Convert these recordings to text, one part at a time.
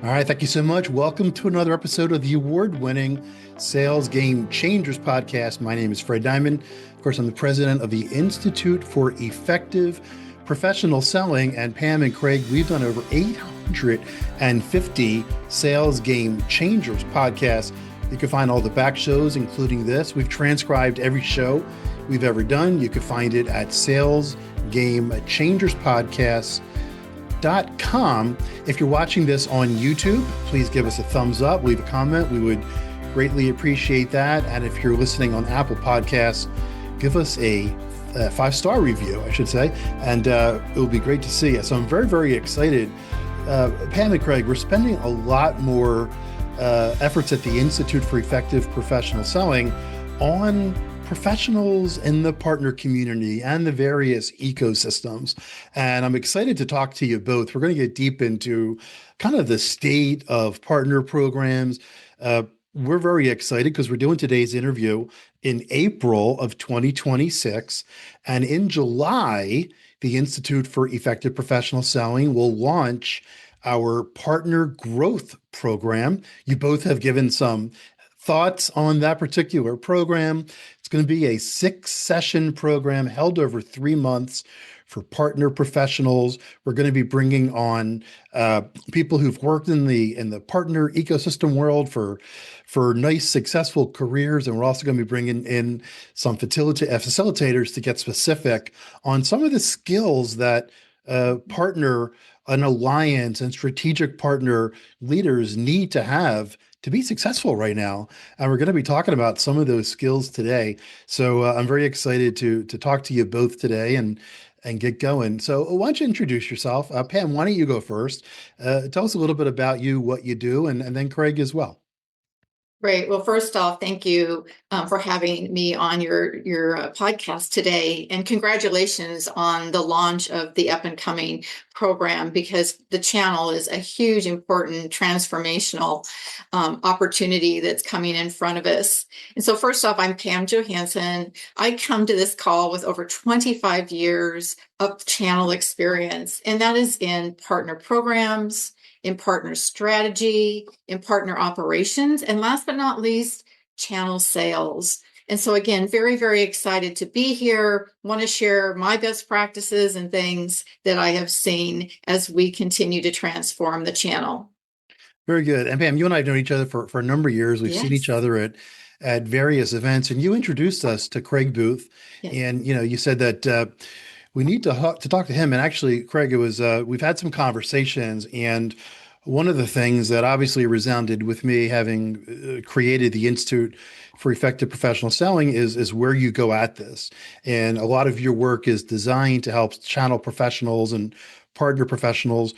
All right, thank you so much. Welcome to another episode of the award-winning Sales Game Changers podcast. My name is Fred Diamond. Of course, I'm the president of the Institute for Effective Professional Selling. And Pam and Craig, we've done over 850 Sales Game Changers podcasts. You can find all the back shows, including this. We've transcribed every show we've ever done. You can find it at Sales Game Changers Podcasts.com. If you're watching this on YouTube, please give us a thumbs up, leave a comment. We would greatly appreciate that. And if you're listening on Apple Podcasts, give us a 5-star review, I should say, and it will be great to see you. So I'm very, very excited. Pam and Craig, we're spending a lot more efforts at the Institute for Effective Professional Selling on professionals in the partner community and the various ecosystems. And I'm excited to talk to you both. We're going to get deep into kind of the state of partner programs. We're very excited because we're doing today's interview in April of 2026. And in July, the Institute for Effective Professional Selling will launch our partner growth program. You both have given some thoughts on that particular program. It's going to be a 6-session program held over 3 months for partner professionals. We're going to be bringing on people who've worked in the partner ecosystem world for nice, successful careers, and we're also going to be bringing in some facilitators to get specific on some of the skills that partner, an alliance, and strategic partner leaders need to have to be successful right now. And we're going to be talking about some of those skills today. So I'm very excited to talk to you both today and get going. So why don't you introduce yourself? Pam, why don't you go first? Tell us a little bit about you, what you do, and then Craig as well. Great. Well, first off, thank you for having me on your podcast today, and congratulations on the launch of the up and coming program, because the channel is a huge, important, transformational opportunity that's coming in front of us. And so, first off, I'm Pam Johansen. I come to this call with over 25 years of channel experience, and that is in partner programs, in partner strategy, in partner operations, and last but not least, channel sales. And so again, very, very excited to be here. Want to share my best practices and things that I have seen as we continue to transform the channel. Very good. And Pam, you and I have known each other for a number of years. We've seen each other at various events, and you introduced us to Craig Booth. Yes. And you said that we need to talk to him. And actually, Craig, it was we've had some conversations, and one of the things that obviously resounded with me, having created the Institute for Effective Professional Selling, is where you go at this. And a lot of your work is designed to help channel professionals and partner professionals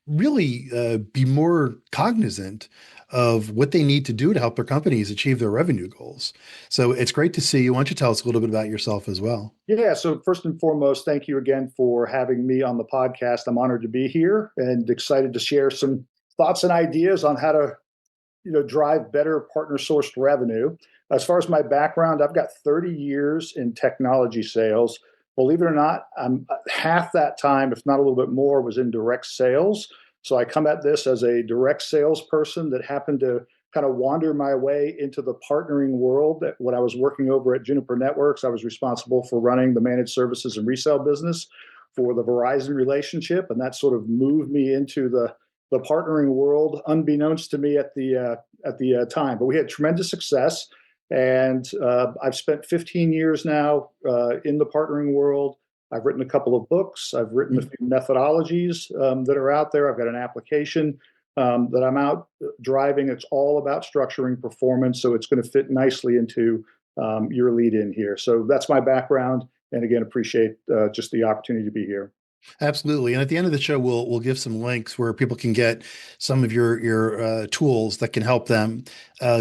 really be more cognizant of what they need to do to help their companies achieve their revenue goals. So it's great to see you. Why don't you tell us a little bit about yourself as well? Yeah. So first and foremost, thank you again for having me on the podcast. I'm honored to be here and excited to share some thoughts and ideas on how to, drive better partner sourced revenue. As far as my background, I've got 30 years in technology sales. Believe it or not, I'm half that time, if not a little bit more, was in direct sales. So I come at this as a direct salesperson that happened to kind of wander my way into the partnering world. When I was working over at Juniper Networks, I was responsible for running the managed services and resale business for the Verizon relationship, and that sort of moved me into the partnering world, unbeknownst to me at the time. But we had tremendous success, and I've spent 15 years now in the partnering world. I've written a couple of books. I've written a few methodologies that are out there. I've got an application that I'm out driving. It's all about structuring performance. So it's going to fit nicely into your lead in here. So that's my background. And again, appreciate just the opportunity to be here. Absolutely. And at the end of the show, we'll give some links where people can get some of your tools that can help them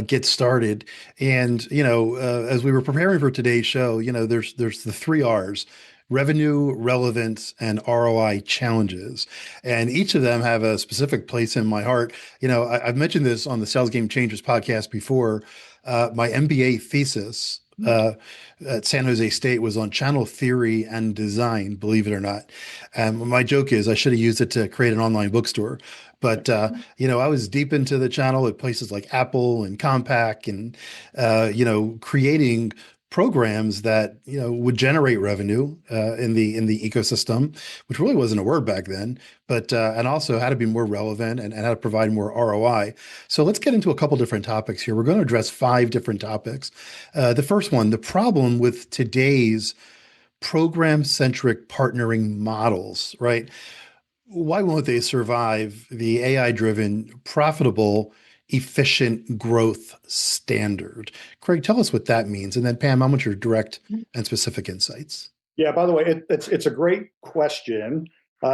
get started. And, as we were preparing for today's show, there's the 3 R's: revenue, relevance, and ROI challenges. And each of them have a specific place in my heart. I've mentioned this on the Sales Game Changers podcast before. My MBA thesis at San Jose State was on channel theory and design, believe it or not. And my joke is I should have used it to create an online bookstore. But I was deep into the channel at places like Apple and Compaq and creating programs that would generate revenue in the ecosystem, which really wasn't a word back then, but and also how to be more relevant and how to provide more ROI. So let's get into a couple different topics here. We're going to address 5 different topics. The first one, the problem with today's program-centric partnering models, right? Why won't they survive the AI-driven, profitable, efficient growth standard? Craig, tell us what that means. And then Pam, I want your direct and specific insights. Yeah, by the way, it's a great question.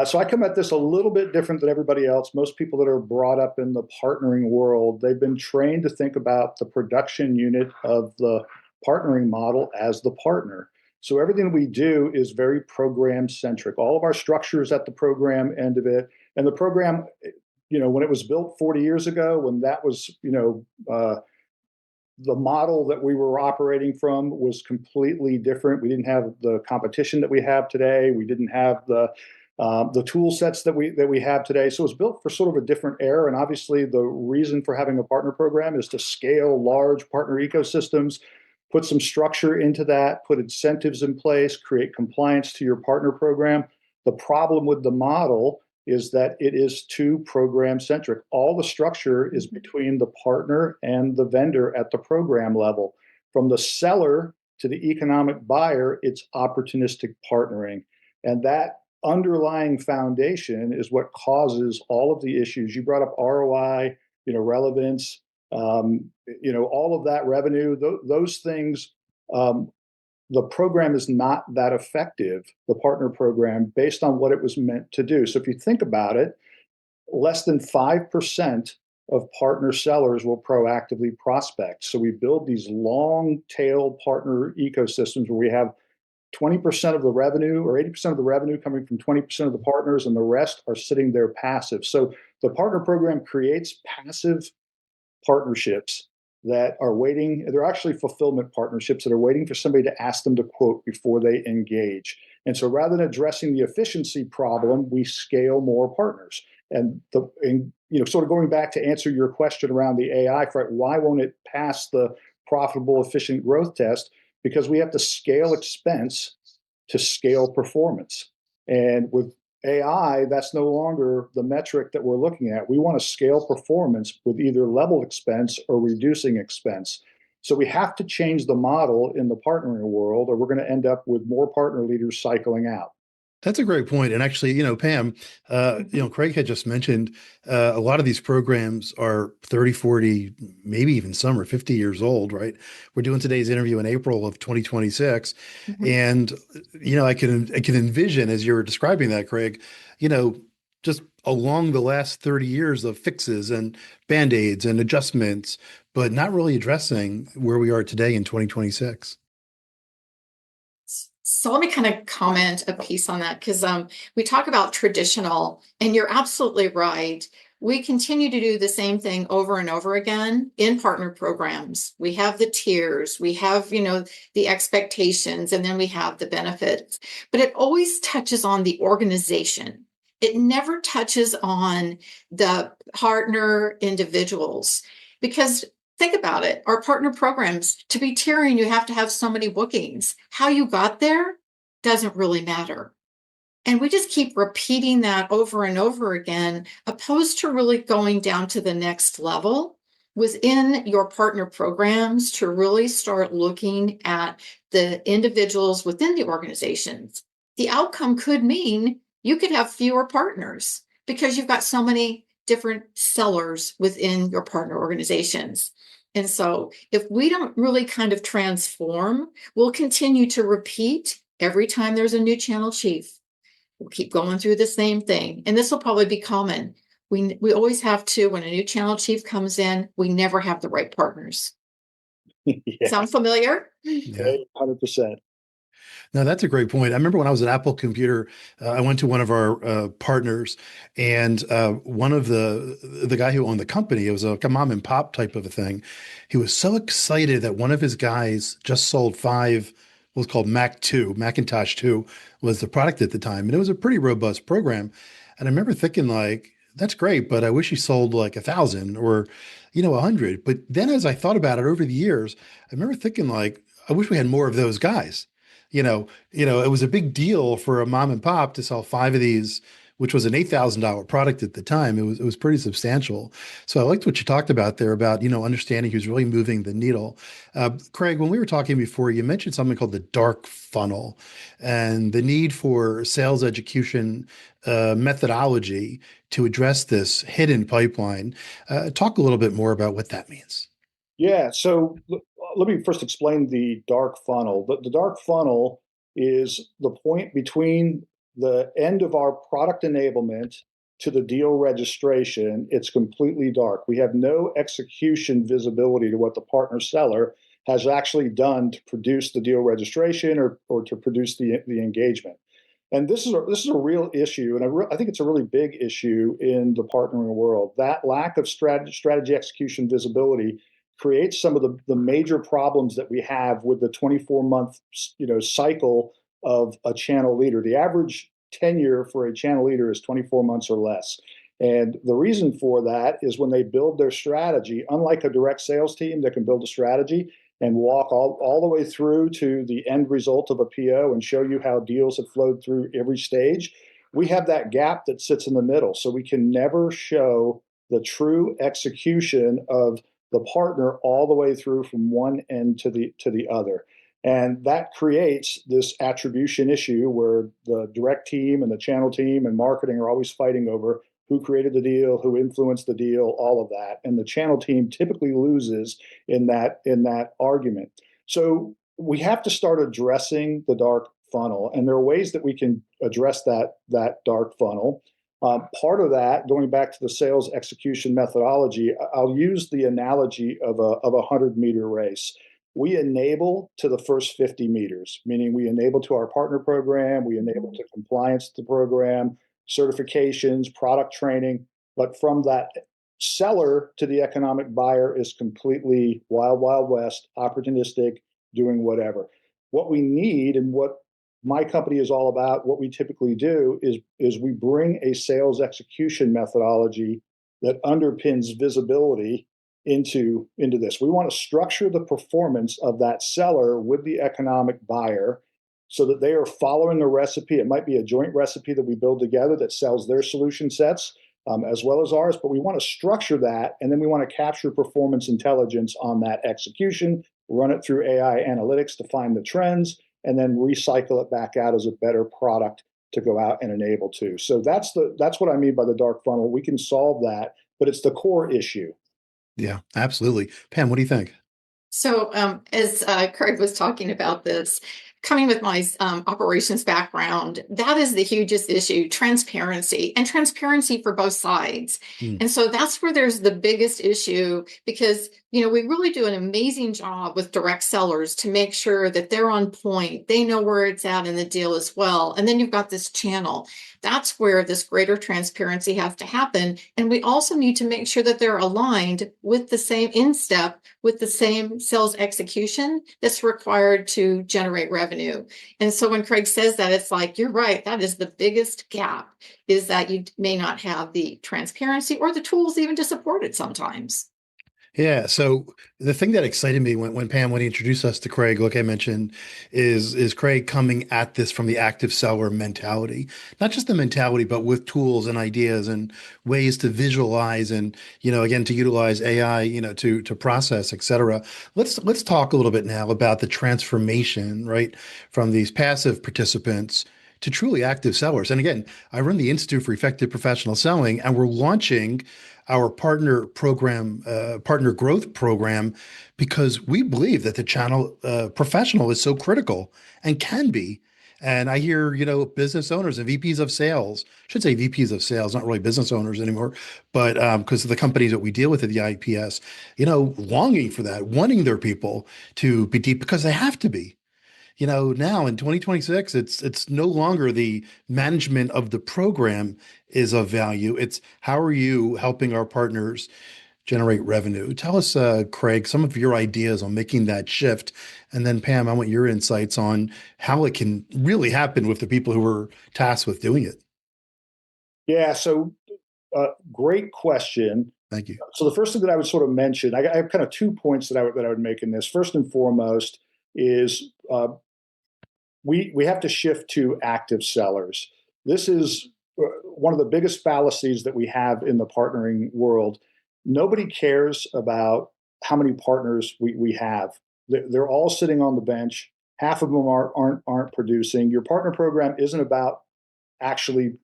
So I come at this a little bit different than everybody else. Most people that are brought up in the partnering world, they've been trained to think about the production unit of the partnering model as the partner. So everything we do is very program centric. All of our structures at the program end of it. And the program, when it was built 40 years ago, when that was, the model that we were operating from was completely different. We didn't have the competition that we have today. We didn't have the tool sets that we have today. So it was built for sort of a different era. And obviously, the reason for having a partner program is to scale large partner ecosystems, put some structure into that, put incentives in place, create compliance to your partner program. The problem with the model is that it is too program centric. All the structure is between the partner and the vendor at the program level. From the seller to the economic buyer, it's opportunistic partnering. And that underlying foundation is what causes all of the issues. You brought up ROI, relevance, all of that revenue, those things. The program is not that effective, the partner program, based on what it was meant to do. So if you think about it, less than 5% of partner sellers will proactively prospect. So we build these long tail partner ecosystems where we have 20% of the revenue or 80% of the revenue coming from 20% of the partners, and the rest are sitting there passive. So the partner program creates passive partnerships that are waiting. They're actually fulfillment partnerships that are waiting for somebody to ask them to quote before they engage. And so rather than addressing the efficiency problem, we scale more partners. And sort of going back to answer your question around the AI front, why won't it pass the profitable, efficient growth test? Because we have to scale expense to scale performance. And with AI, that's no longer the metric that we're looking at. We want to scale performance with either level expense or reducing expense. So we have to change the model in the partnering world, or we're going to end up with more partner leaders cycling out. That's a great point. And actually, Pam, Craig had just mentioned a lot of these programs are 30, 40, maybe even some are 50 years old, right? We're doing today's interview in April of 2026. Mm-hmm. And, I can envision, as you were describing that, Craig, just along the last 30 years of fixes and Band-Aids and adjustments, but not really addressing where we are today in 2026. So let me kind of comment a piece on that, because we talk about traditional, and you're absolutely right. We continue to do the same thing over and over again in partner programs. We have the tiers, we have, the expectations, and then we have the benefits. But it always touches on the organization. It never touches on the partner individuals, because think about it. Our partner programs, to be tiering, you have to have so many bookings. How you got there doesn't really matter. And we just keep repeating that over and over again, opposed to really going down to the next level within your partner programs to really start looking at the individuals within the organizations. The outcome could mean you could have fewer partners because you've got so many different sellers within your partner organizations. And so if we don't really kind of transform, we'll continue to repeat every time there's a new channel chief. We'll keep going through the same thing. And this will probably be common. We always have to, when a new channel chief comes in, we never have the right partners. Yeah. Sound familiar? Yeah, 100%. No, that's a great point. I remember when I was at Apple Computer, I went to one of our partners, and one of the guy who owned the company, it was a mom and pop type of a thing. He was so excited that one of his guys just sold five, what was called Macintosh 2 was the product at the time, and it was a pretty robust program. And I remember thinking like, that's great, but I wish he sold like 1,000 or, 100. But then as I thought about it over the years, I remember thinking like, I wish we had more of those guys. It was a big deal for a mom and pop to sell five of these, which was an $8,000 product at the time. It was pretty substantial. So I liked what you talked about there about understanding who's really moving the needle. Craig, when we were talking before, you mentioned something called the dark funnel and the need for sales execution methodology to address this hidden pipeline. Talk a little bit more about what that means. Yeah, so let me first explain the dark funnel. The dark funnel is the point between the end of our product enablement to the deal registration. It's completely dark. We have no execution visibility to what the partner seller has actually done to produce the deal registration or to produce the engagement. And this is a real issue, and I think it's a really big issue in the partnering world. That lack of strategy execution visibility creates some of the major problems that we have with the 24-month cycle of a channel leader. The average tenure for a channel leader is 24 months or less. And the reason for that is when they build their strategy, unlike a direct sales team that can build a strategy and walk all the way through to the end result of a PO and show you how deals have flowed through every stage, we have that gap that sits in the middle. So we can never show the true execution of the partner all the way through from one end to the other. And that creates this attribution issue where the direct team and the channel team and marketing are always fighting over who created the deal, who influenced the deal, all of that. And the channel team typically loses in that argument. So we have to start addressing the dark funnel. And there are ways that we can address that dark funnel. Part of that, going back to the sales execution methodology, I'll use the analogy of a 100-meter race. We enable to the first 50 meters, meaning we enable to our partner program, we enable to compliance to the program, certifications, product training. But from that seller to the economic buyer is completely wild, wild west, opportunistic, doing whatever. What we need and what my company is all about, what we typically do is we bring a sales execution methodology that underpins visibility into this. We want to structure the performance of that seller with the economic buyer so that they are following a recipe. It might be a joint recipe that we build together that sells their solution sets as well as ours, but we want to structure that, and then we want to capture performance intelligence on that execution, run it through AI analytics to find the trends, and then recycle it back out as a better product to go out and enable to. So that's what I mean by the dark funnel. We can solve that, but it's the core issue. Yeah, absolutely. Pam, what do you think? So, as Craig was talking about this, coming with my operations background, that is the hugest issue, transparency, and transparency for both sides. Hmm. And so that's where there's the biggest issue because, we really do an amazing job with direct sellers to make sure that they're on point. They know where it's at in the deal as well. And then you've got this channel. That's where this greater transparency has to happen. And we also need to make sure that they're aligned with the same in step with the same sales execution that's required to generate revenue. And so when Craig says that, it's like, you're right, that is the biggest gap, is that you may not have the transparency or the tools even to support it sometimes. Yeah. So the thing that excited me when Pam, when he introduced us to Craig, like I mentioned, is Craig coming at this from the active seller mentality, not just the mentality, but with tools and ideas and ways to visualize and, again, to utilize AI, to process, et cetera. Let's talk a little bit now about the transformation, right, from these passive participants to truly active sellers. And again, I run the Institute for Effective Professional Selling, and we're launching our partner growth program, because we believe that the channel professional is so critical and can be. And I hear, business owners and VPs of sales, I should say VPs of sales, not really business owners anymore, but because of the companies that we deal with at the IPS, longing for that, wanting their people to be deep because they have to be. now in 2026, it's no longer the management of the program is of value. It's how are you helping our partners generate revenue? Tell us, Craig, some of your ideas on making that shift. And then Pam, I want your insights on how it can really happen with the people who are tasked with doing it. Yeah, so great question. Thank you. So the first thing that I would sort of mention, I have kind of 2 points that I would make in this. First and foremost is we have to shift to active sellers. This is one of the biggest fallacies that we have in the partnering world. Nobody cares about how many partners we have. They're all sitting on the bench. Half of them aren't producing. Your partner program isn't about actually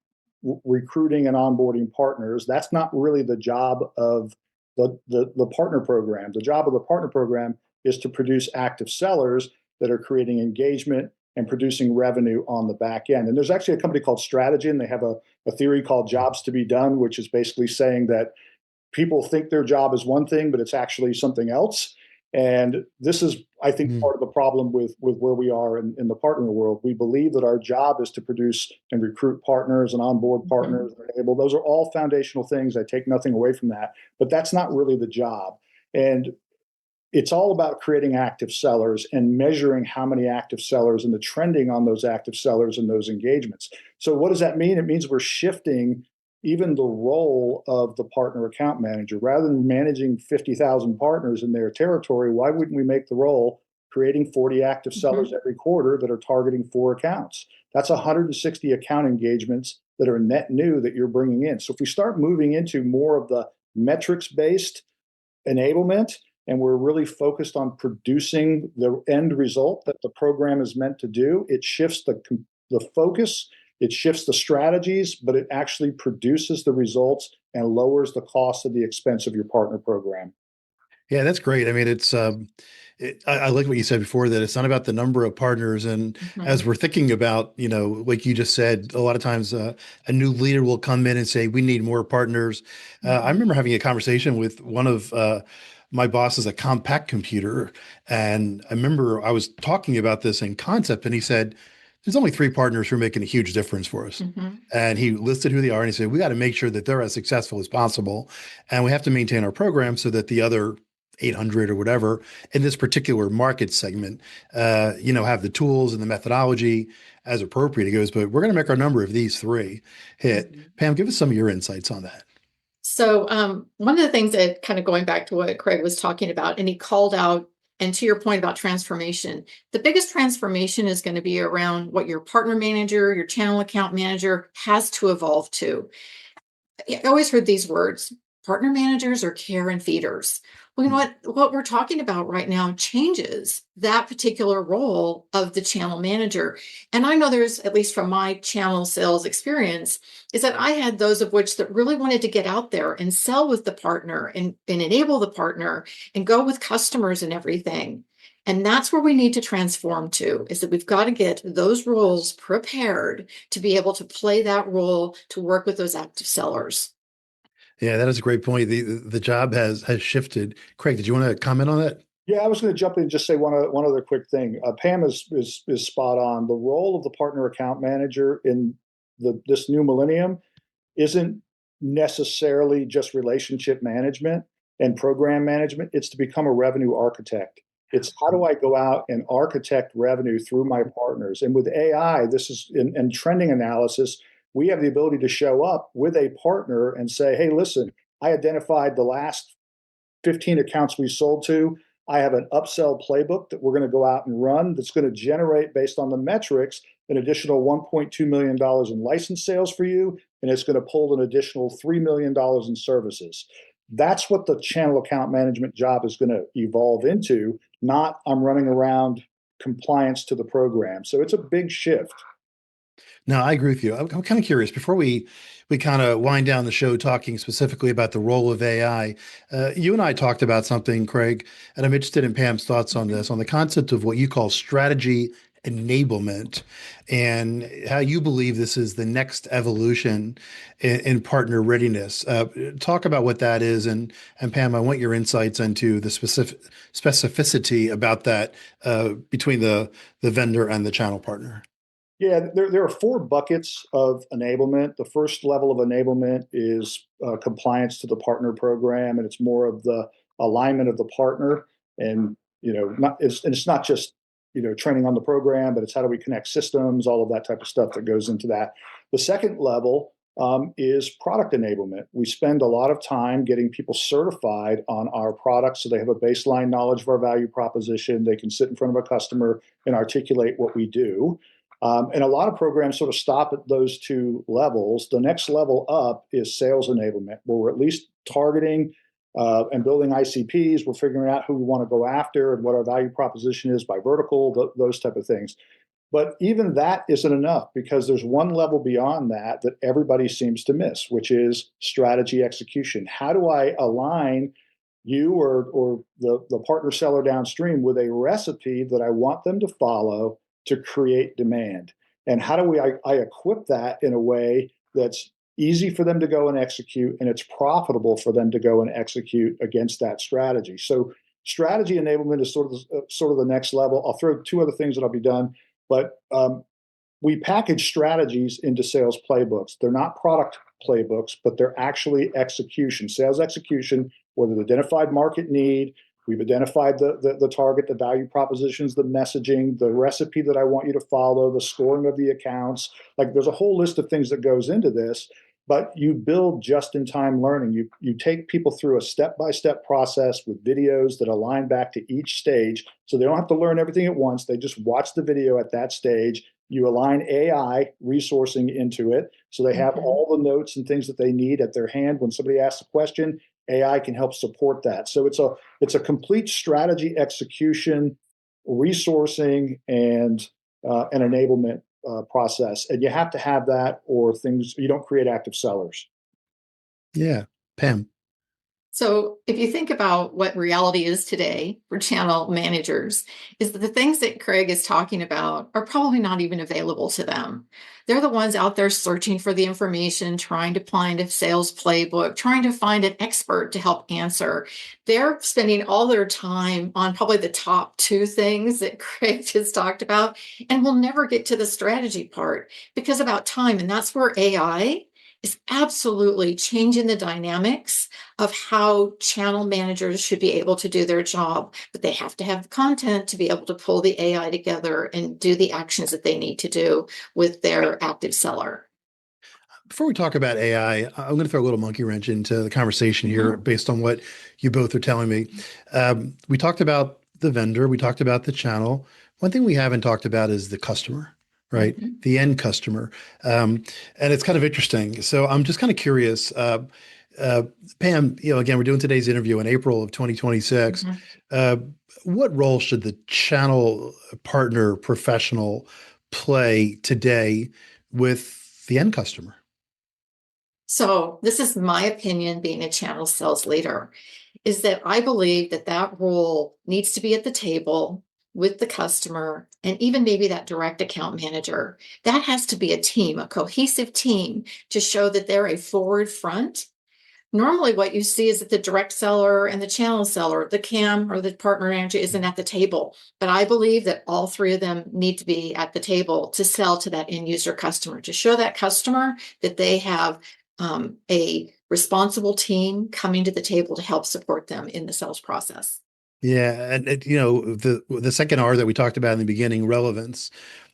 recruiting and onboarding partners. That's not really the job of the partner program. The job of the partner program is to produce active sellers that are creating engagement and producing revenue on the back end. And there's actually a company called Strategy, and they have a theory called jobs to be done, which is basically saying that people think their job is one thing, but it's actually something else. And this is, I think, part of the problem with where we are in the partner world. We believe that our job is to produce and recruit partners and onboard partners. Those are all foundational things. I take nothing away from that, but that's not really the job. And it's all about creating active sellers and measuring how many active sellers and the trending on those active sellers and those engagements. So what does that mean? It means we're shifting even the role of the partner account manager. Rather than managing 50,000 partners in their territory, why wouldn't we make the role creating 40 active sellers every quarter that are targeting 4 accounts? That's 160 account engagements that are net new that you're bringing in. So if we start moving into more of the metrics-based enablement, and we're really focused on producing the end result that the program is meant to do, it shifts the focus, it shifts the strategies, but it actually produces the results and lowers the cost of the expense of your partner program. Yeah, that's great. I mean, I like what you said before that it's not about the number of partners. And as we're thinking about, like you just said, a lot of times a new leader will come in and say, we need more partners. I remember having a conversation with one of my bosses at Compact Computer. And I remember I was talking about this in concept, and he said, there's only 3 partners who are making a huge difference for us. And he listed who they are, and he said, we got to make sure that they're as successful as possible. And we have to maintain our program so that the other 800 or whatever in this particular market segment, have the tools and the methodology as appropriate. He goes, but we're going to make our number if these 3 hit. Pam, give us some of your insights on that. So one of the things that kind of going back to what Craig was talking about, and he called out, and to your point about transformation, the biggest transformation is going to be around what your partner manager, your channel account manager has to evolve to. I always heard these words, partner managers are care and feeders. Well, you know what we're talking about right now changes that particular role of the channel manager. And I know there's, at least from my channel sales experience, is that I had those of which that really wanted to get out there and sell with the partner and enable the partner and go with customers and everything. And that's where we need to transform to, is that we've got to get those roles prepared to be able to play that role, to work with those active sellers. Yeah, that is a great point. The job has shifted. Craig, did you want to comment on that? Yeah, I was going to jump in and just say one other quick thing. Pam is spot on. The role of the partner account manager in this new millennium isn't necessarily just relationship management and program management. It's to become a revenue architect. It's how do I go out and architect revenue through my partners? And with AI, this is in trending analysis, we have the ability to show up with a partner and say, hey, listen, I identified the last 15 accounts we sold to. I have an upsell playbook that we're going to go out and run that's going to generate, based on the metrics, an additional $1.2 million in license sales for you, and it's going to pull an additional $3 million in services. That's what the channel account management job is going to evolve into, not I'm running around compliance to the program. So it's a big shift. No, I agree with you. I'm kind of curious before we kind of wind down the show talking specifically about the role of AI. You and I talked about something, Craig, and I'm interested in Pam's thoughts on this, on the concept of what you call strategy enablement and how you believe this is the next evolution in partner readiness. Talk about what that is, and Pam, I want your insights into the specificity about that between the vendor and the channel partner. Yeah, there are four buckets of enablement. The first level of enablement is compliance to the partner program, and it's more of the alignment of the partner. And it's not just training on the program, but it's how do we connect systems, all of that type of stuff that goes into that. The second level is product enablement. We spend a lot of time getting people certified on our products, so they have a baseline knowledge of our value proposition. They can sit in front of a customer and articulate what we do. And a lot of programs sort of stop at those two levels. The next level up is sales enablement, where we're at least targeting and building ICPs. We're figuring out who we want to go after and what our value proposition is by vertical, those type of things. But even that isn't enough, because there's one level beyond that that everybody seems to miss, which is strategy execution. How do I align you or the partner seller downstream with a recipe that I want them to follow to create demand? And how do I equip that in a way that's easy for them to go and execute, and it's profitable for them to go and execute against that strategy? So strategy enablement is sort of the next level. I'll throw two other things that I'll be done, but we package strategies into sales playbooks. They're not product playbooks, but they're actually execution, sales execution, where they've identified market need. We've identified the target, the value propositions, the messaging, the recipe that I want you to follow, the scoring of the accounts. Like, there's a whole list of things that goes into this, but you build just-in-time learning. You take people through a step-by-step process with videos that align back to each stage, so they don't have to learn everything at once. They just watch the video at that stage. You align AI resourcing into it, so they have all the notes and things that they need at their hand. When somebody asks a question, AI can help support that. So it's a complete strategy execution, resourcing, and an enablement process. And you have to have that, or things, you don't create active sellers. Yeah, Pam. So if you think about what reality is today for channel managers, is that the things that Craig is talking about are probably not even available to them. They're the ones out there searching for the information, trying to find a sales playbook, trying to find an expert to help answer. They're spending all their time on probably the top two things that Craig just talked about, and will never get to the strategy part because about time. And that's where AI is absolutely changing the dynamics of how channel managers should be able to do their job, but they have to have the content to be able to pull the AI together and do the actions that they need to do with their active seller. Before we talk about AI, I'm going to throw a little monkey wrench into the conversation here based on what you both are telling me. We talked about the vendor, we talked about the channel. One thing we haven't talked about is the customer, right? The end customer. And it's kind of interesting. So I'm just kind of curious. Pam, again, we're doing today's interview in April of 2026. What role should the channel partner professional play today with the end customer? So this is my opinion, being a channel sales leader, is that I believe that that role needs to be at the table with the customer, and even maybe that direct account manager. That has to be a team, a cohesive team, to show that they're a forward front. Normally what you see is that the direct seller and the channel seller, the CAM or the partner manager, isn't at the table. But I believe that all three of them need to be at the table to sell to that end user customer, to show that customer that they have a responsible team coming to the table to help support them in the sales process. Yeah, and the second R that we talked about in the beginning, relevance.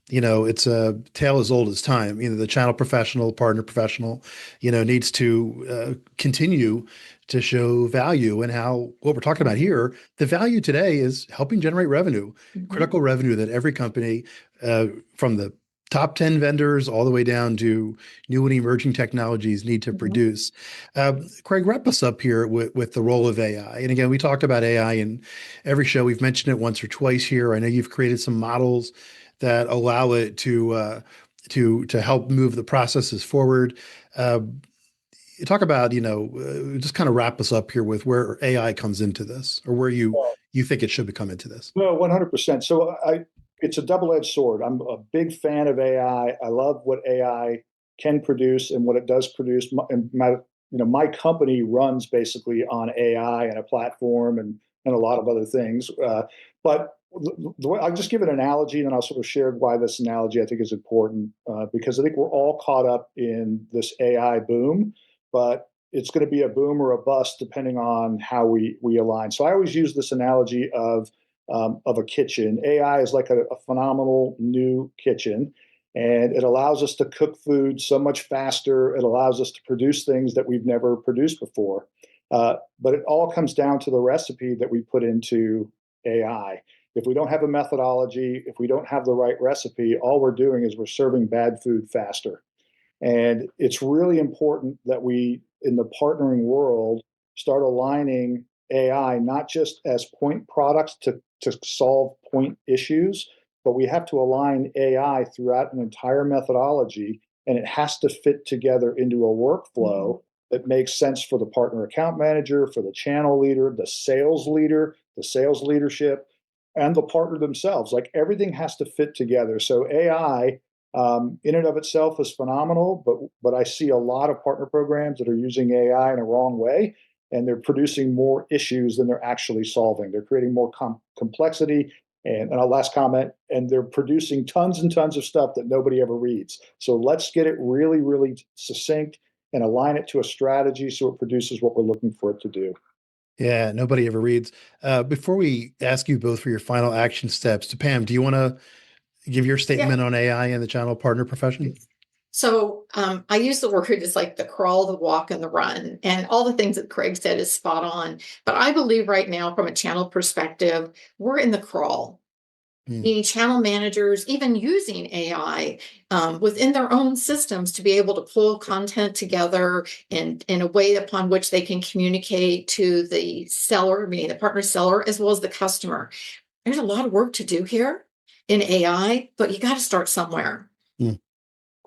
It's a tale as old as time. The channel professional, partner professional, needs to continue to show value, and how what we're talking about here, the value today is helping generate revenue, critical revenue that every company, from the top 10 vendors all the way down to new and emerging technologies, need to produce. Craig, wrap us up here with the role of AI. And again, we talk about AI in every show. We've mentioned it once or twice here. I know you've created some models that allow it to help move the processes forward. Talk about, just kind of wrap us up here with where AI comes into this, or where you think it should come into this. No, 100%. So it's a double-edged sword. I'm a big fan of AI. I love what AI can produce and what it does produce. My company runs basically on AI and a platform and a lot of other things. But I'll just give an analogy, and then I'll sort of share why this analogy I think is important, because I think we're all caught up in this AI boom, but it's going to be a boom or a bust depending on how we align. So I always use this analogy of a kitchen. AI is like a phenomenal new kitchen, and it allows us to cook food so much faster. It allows us to produce things that we've never produced before. But it all comes down to the recipe that we put into AI. If we don't have a methodology, if we don't have the right recipe, all we're doing is we're serving bad food faster. And it's really important that we, in the partnering world, start aligning AI not just as point products to solve point issues, but we have to align AI throughout an entire methodology, and it has to fit together into a workflow that makes sense for the partner account manager, for the channel leader, the sales leader, the sales leadership, and the partner themselves. Like everything has to fit together. So AI in and of itself is phenomenal, but I see a lot of partner programs that are using AI in a wrong way, and they're producing more issues than they're actually solving. They're creating more complexity. And a last comment, and they're producing tons and tons of stuff that nobody ever reads. So let's get it really, really succinct and align it to a strategy so it produces what we're looking for it to do. Yeah, nobody ever reads. Before we ask you both for your final action steps, to Pam, do you want to give your Yeah. statement on AI in the channel partner profession? So I use the word as like the crawl, the walk, and the run. And all the things that Craig said is spot on. But I believe right now, from a channel perspective, we're in the crawl. Meaning channel managers, even using AI within their own systems to be able to pull content together in a way upon which they can communicate to the seller, meaning the partner seller, as well as the customer. There's a lot of work to do here in AI, but you got to start somewhere. Mm.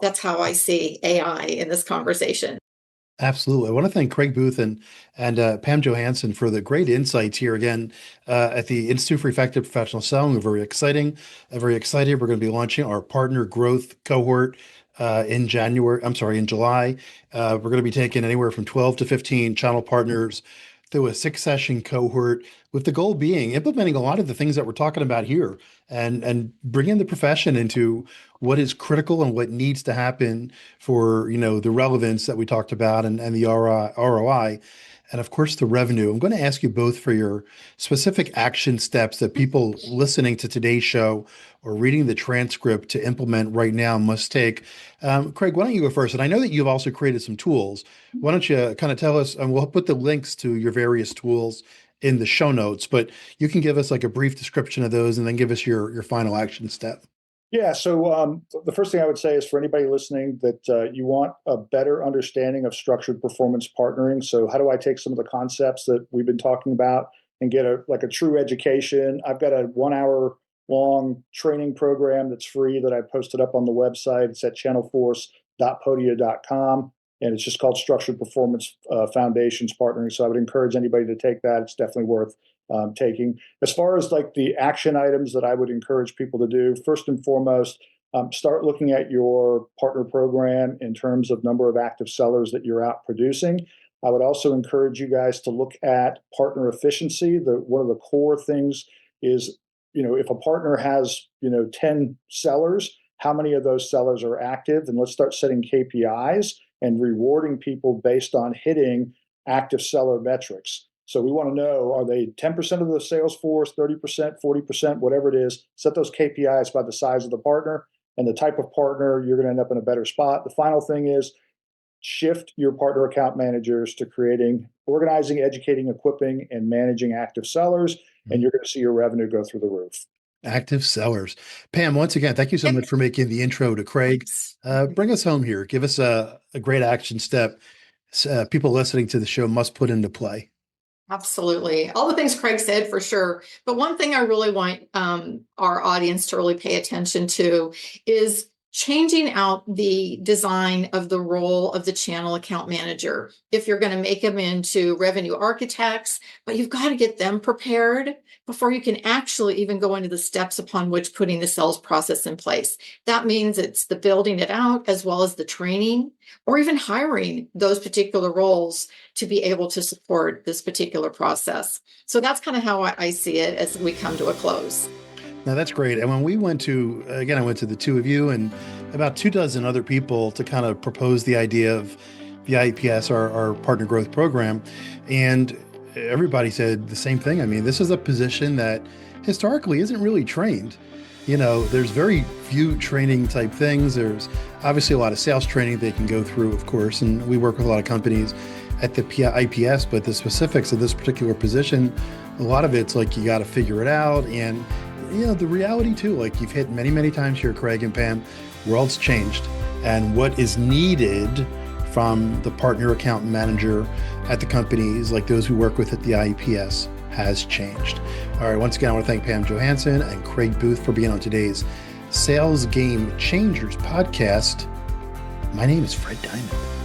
That's how I see AI in this conversation. Absolutely. I want to thank Craig Booth and Pam Johansen for the great insights here again at the Institute for Effective Professional Selling. We're very exciting, very excited. We're going to be launching our partner growth cohort in July. We're going to be taking anywhere from 12 to 15 channel partners through a 6-session cohort, with the goal being implementing a lot of the things that we're talking about here and bringing the profession into what is critical and what needs to happen for, the relevance that we talked about and the ROI, and of course the revenue. I'm going to ask you both for your specific action steps that people listening to today's show or reading the transcript to implement right now must take. Craig, why don't you go first? And I know that you've also created some tools. Why don't you kind of tell us, and we'll put the links to your various tools in the show notes, but you can give us like a brief description of those and then give us your final action step. Yeah. So the first thing I would say is for anybody listening that you want a better understanding of structured performance partnering. So how do I take some of the concepts that we've been talking about and get a true education? I've got a 1 hour long training program that's free that I posted up on the website. It's at channelforce.podia.com. And it's just called Structured Performance Foundations Partnering. So I would encourage anybody to take that. It's definitely worth taking. As far as like the action items that I would encourage people to do, first and foremost, start looking at your partner program in terms of number of active sellers that you're out producing. I would also encourage you guys to look at partner efficiency. One of the core things is, if a partner has, 10 sellers, how many of those sellers are active? And let's start setting KPIs and rewarding people based on hitting active seller metrics. So we want to know, are they 10% of the sales force, 30%, 40%, whatever it is? Set those KPIs by the size of the partner and the type of partner. You're going to end up in a better spot. The final thing is shift your partner account managers to organizing, educating, equipping, and managing active sellers, and you're going to see your revenue go through the roof. Active sellers. Pam, once again, thank you so much for making the intro to Craig. Bring us home here. Give us a great action step people listening to the show must put into play. Absolutely. All the things Craig said for sure. But one thing I really want our audience to really pay attention to is changing out the design of the role of the channel account manager. If you're going to make them into revenue architects, but you've got to get them prepared before you can actually even go into the steps upon which putting the sales process in place. That means it's the building it out as well as the training or even hiring those particular roles to be able to support this particular process. So that's kind of how I see it as we come to a close. Now that's great. And when we went to, again, I went to the two of you and about 24 other people to kind of propose the idea of the IPS, our partner growth program. And everybody said the same thing. I mean, this is a position that historically isn't really trained. There's very few training type things. There's obviously a lot of sales training they can go through, of course. And we work with a lot of companies at the IPS, but the specifics of this particular position, a lot of it's like you got to figure it out. And the reality too, like you've hit many, many times here, Craig and Pam, world's changed. And what is needed from the partner account manager at the companies like those who work with at the IPS has changed. All right, once again, I want to thank Pam Johansen and Craig Booth for being on today's Sales Game Changers podcast. My name is Fred Diamond.